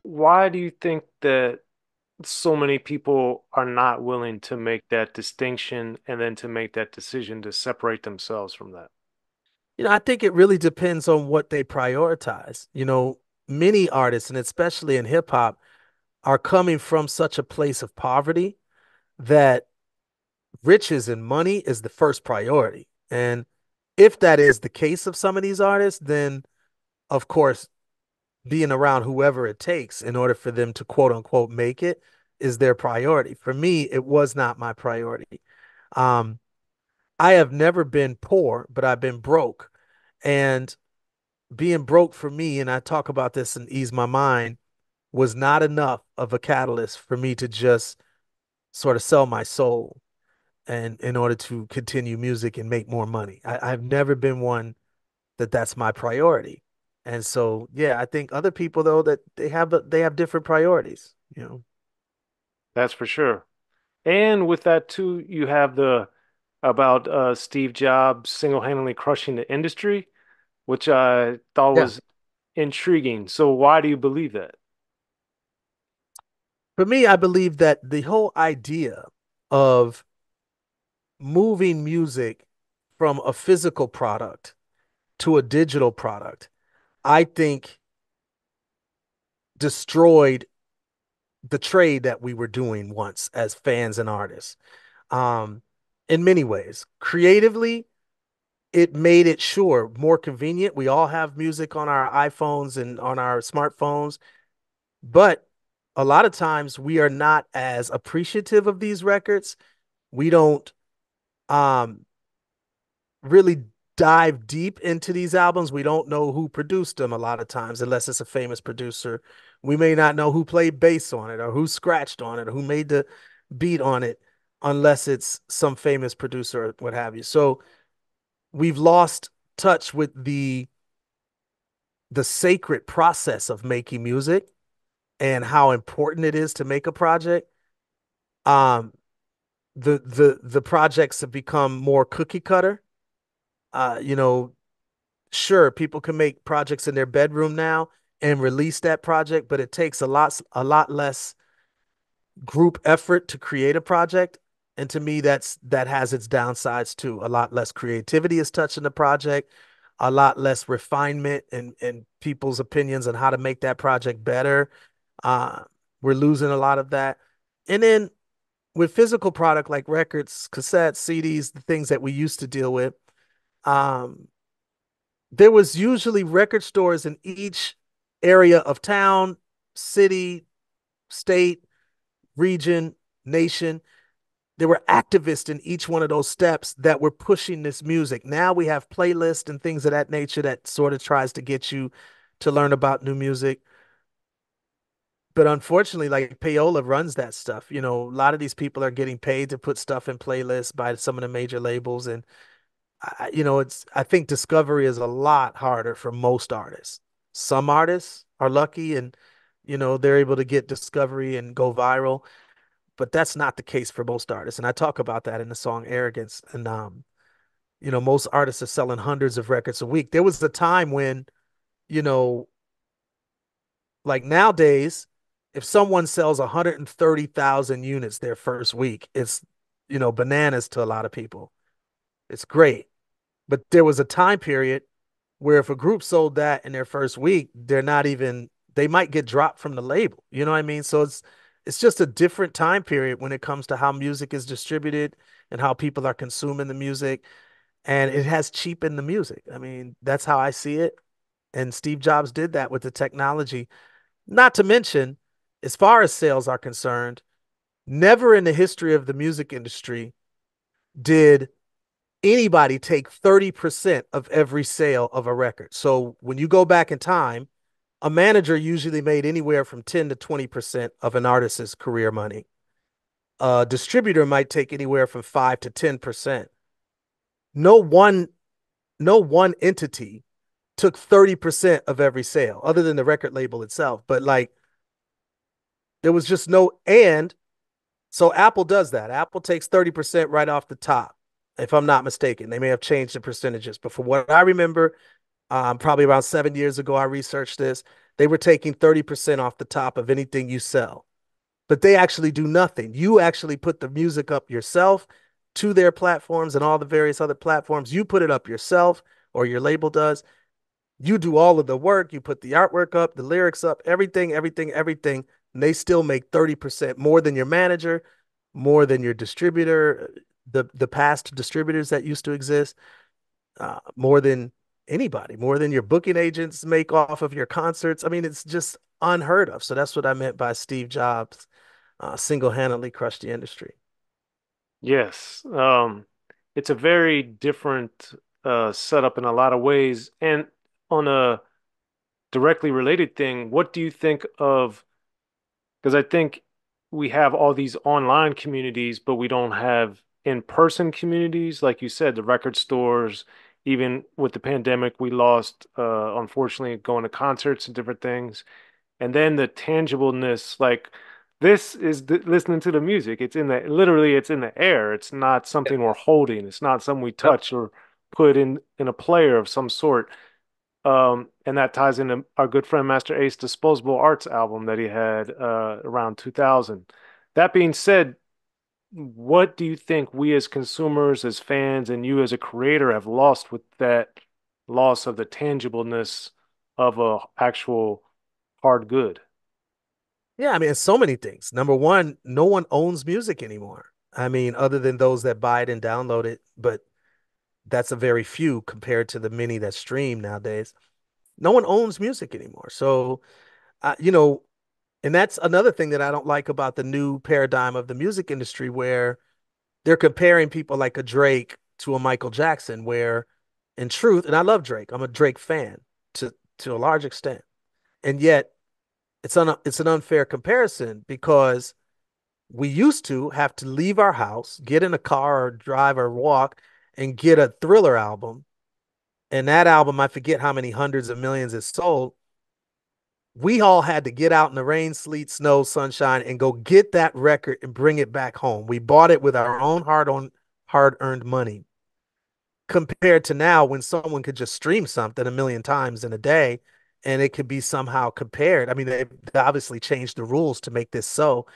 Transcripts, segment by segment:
Why do you think that so many people are not willing to make that distinction and then to make that decision to separate themselves from that? I think it really depends on what they prioritize. Many artists, and especially in hip hop, are coming from such a place of poverty that riches and money is the first priority. And if that is the case of some of these artists, then of course, being around whoever it takes in order for them to quote unquote make it is their priority. For me, it was not my priority. Um, I have never been poor, but I've been broke. And being broke for me, and I talk about this and ease my mind, was not enough of a catalyst for me to just sort of sell my soul and in order to continue music and make more money. I've never been one that's my priority. And so, yeah, I think other people though that they have different priorities. That's for sure. And with that too, you have the about Steve Jobs single-handedly crushing the industry, which I thought Yeah. was intriguing. So why do you believe that? For me, I believe that the whole idea of moving music from a physical product to a digital product, I think destroyed the trade that we were doing once as fans and artists. Um, in many ways, creatively, it made it sure more convenient. We all have music on our iPhones and on our smartphones, but a lot of times we are not as appreciative of these records. We don't um really dive deep into these albums. We don't know who produced them a lot of times, unless it's a famous producer. We may not know who played bass on it or who scratched on it or who made the beat on it, unless it's some famous producer or what have you. So we've lost touch with the sacred process of making music and how important it is to make a project. Um, the projects have become more cookie cutter. Uh, you know, sure, people can make projects in their bedroom now and release that project, but it takes a lot less group effort to create a project. And to me, that has its downsides too. A lot less creativity is touching the project, a lot less refinement and people's opinions on how to make that project better. Uh, we're losing a lot of that. And then with physical product like records, cassettes, CDs, the things that we used to deal with, um, there was usually record stores in each area of town, city, state, region, nation. There were activists in each one of those steps that were pushing this music. Now we have playlists and things of that nature that sort of tries to get you to learn about new music. But unfortunately, like Payola runs that stuff. A lot of these people are getting paid to put stuff in playlists by some of the major labels. And I think discovery is a lot harder for most artists. Some artists are lucky and, they're able to get discovery and go viral, but that's not the case for most artists. And I talk about that in the song Arrogance. And, most artists are selling hundreds of records a week. There was a time when, you know, like nowadays, if someone sells 130,000 units their first week, it's, bananas to a lot of people. It's great. But there was a time period where if a group sold that in their first week, they might get dropped from the label. You know what I mean? So it's just a different time period when it comes to how music is distributed and how people are consuming the music. And it has cheapened the music. I mean, that's how I see it. And Steve Jobs did that with the technology. Not to mention, as far as sales are concerned, never in the history of the music industry did anybody take 30% of every sale of a record. So when you go back in time, a manager usually made anywhere from 10 to 20% of an artist's career money. A distributor might take anywhere from 5 to 10%. No one no one entity took 30% of every sale other than the record label itself, but like there was just no. And so Apple does that. Apple takes 30% right off the top. if I'm not mistaken. They may have changed the percentages, but from what I remember, probably around 7 years ago, I researched this. They were taking 30% off the top of anything you sell, but they actually do nothing. You actually put the music up yourself to their platforms and all the various other platforms. You put it up yourself, or your label does. You do all of the work. You put the artwork up, the lyrics up, everything, everything, everything. And they still make 30% more than your manager, more than your distributor, the past distributors that used to exist, more than anybody, more than your booking agents make off of your concerts. I mean, it's just unheard of. So that's what I meant by Steve Jobs single-handedly crushed the industry. Yes. It's a very different setup in a lot of ways. And on a directly related thing, what do you think of? Because I think we have all these online communities, but we don't have in-person communities. Like you said, the record stores, even with the pandemic, we lost, unfortunately, going to concerts and different things. And then the tangibleness, like this is listening to the music. It's in the literally, it's in the air. It's not something we're holding. It's not something we Yep. touch or put in a player of some sort. And that ties into our good friend Master Ace Disposable Arts album that he had around 2000. That being said, what do you think we as consumers, as fans, and you as a creator have lost with that loss of the tangibleness of a actual hard good? Yeah, I mean, it's so many things. Number one, no one owns music anymore. I mean, other than those that buy it and download it, but that's a very few compared to the many that stream nowadays. No one owns music anymore. So, you know, and that's another thing that I don't like about the new paradigm of the music industry, where they're comparing people like a Drake to a Michael Jackson, where in truth, and I love Drake, I'm a Drake fan to a large extent, and yet it's an unfair comparison because we used to have to leave our house, get in a car or drive or walk, and get a Thriller album. And that album, I forget how many hundreds of millions it sold. We all had to get out in the rain, sleet, snow, sunshine, and go get that record and bring it back home. We bought it with our own hard earned money. Compared to now, when someone could just stream something a million times in a day, and it could be somehow compared. I mean, they obviously changed the rules to make this so,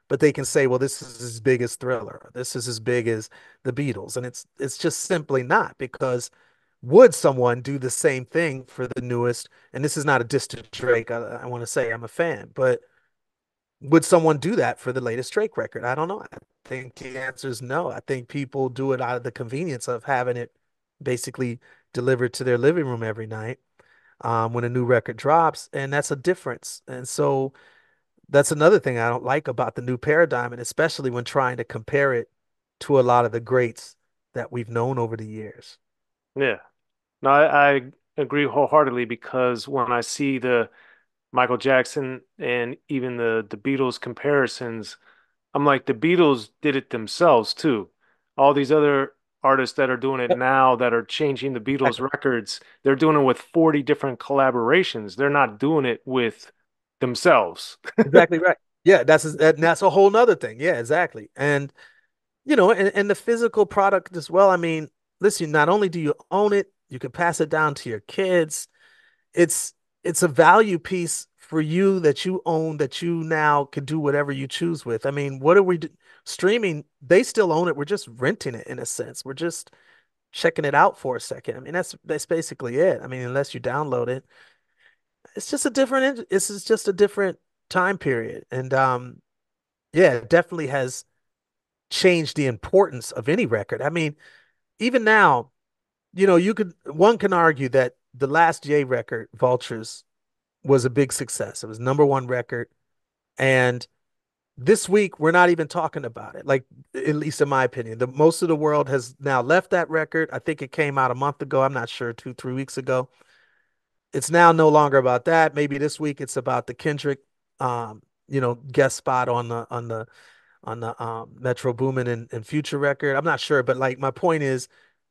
but they can say, well, this is as big as Thriller, this is as big as the Beatles, and it's just simply not, because would someone do the same thing for the newest? And this is not a diss to Drake. I want to say I'm a fan, but would someone do that for the latest Drake record? I don't know. I think the answer is no. I think people do it out of the convenience of having it basically delivered to their living room every night when a new record drops, and that's a difference. And so that's another thing I don't like about the new paradigm, and especially when trying to compare it to a lot of the greats that we've known over the years. Yeah. No, I agree wholeheartedly because when I see the Michael Jackson and even the Beatles comparisons, I'm like the Beatles did it themselves too. All these other artists that are doing it Yep. now that are changing the Beatles Exactly. records, they're doing it with 40 different collaborations. They're not doing it with themselves. Exactly right. Yeah, that's a whole nother thing. Yeah, exactly. And and the physical product as well. I mean, listen, not only do you own it, you can pass it down to your kids. It's it's a value piece for you that you own, that you now can do whatever you choose with. I mean, what are we do? Streaming? They still own it. We're just renting it in a sense. We're just checking it out for a second. I mean, that's basically it. I mean, unless you download it, it's just a different. This is just a different time period, and yeah, it definitely has changed the importance of any record. I mean, even now, one can argue that the last J record, Vultures, was a big success. It was number one record. And this week, we're not even talking about it. Like, at least in my opinion, the most of the world has now left that record. I think it came out a month ago. I'm not sure, 2, 3 weeks ago. It's now no longer about that. Maybe this week it's about the Kendrick, guest spot on the Metro Boomin and Future record. I'm not sure, but like my point is,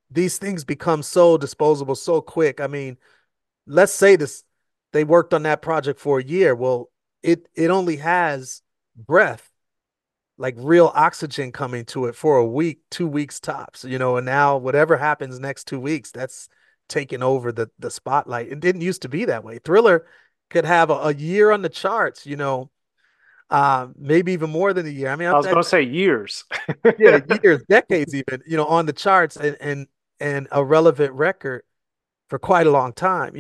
these things become so disposable so quick. I mean, let's say this they worked on that project for a year. Well, it only has breath like real oxygen coming to it for a week, 2 weeks tops, and now whatever happens next 2 weeks, that's taking over the spotlight. It didn't used to be that way. Thriller could have a year on the charts, maybe even more than a year. I mean, I was going to say years. yeah, years, decades even, on the charts and a relevant record for quite a long time,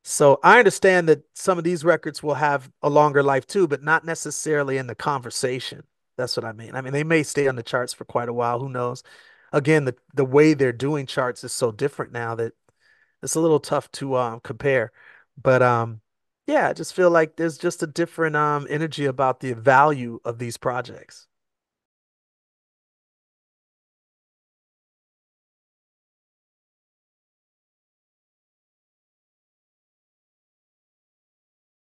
So I understand that some of these records will have a longer life too, but not necessarily in the conversation. That's what I mean. I mean, they may stay on the charts for quite a while. Who knows? Again, the way they're doing charts is so different now that it's a little tough to compare. But yeah, I just feel like there's just a different energy about the value of these projects.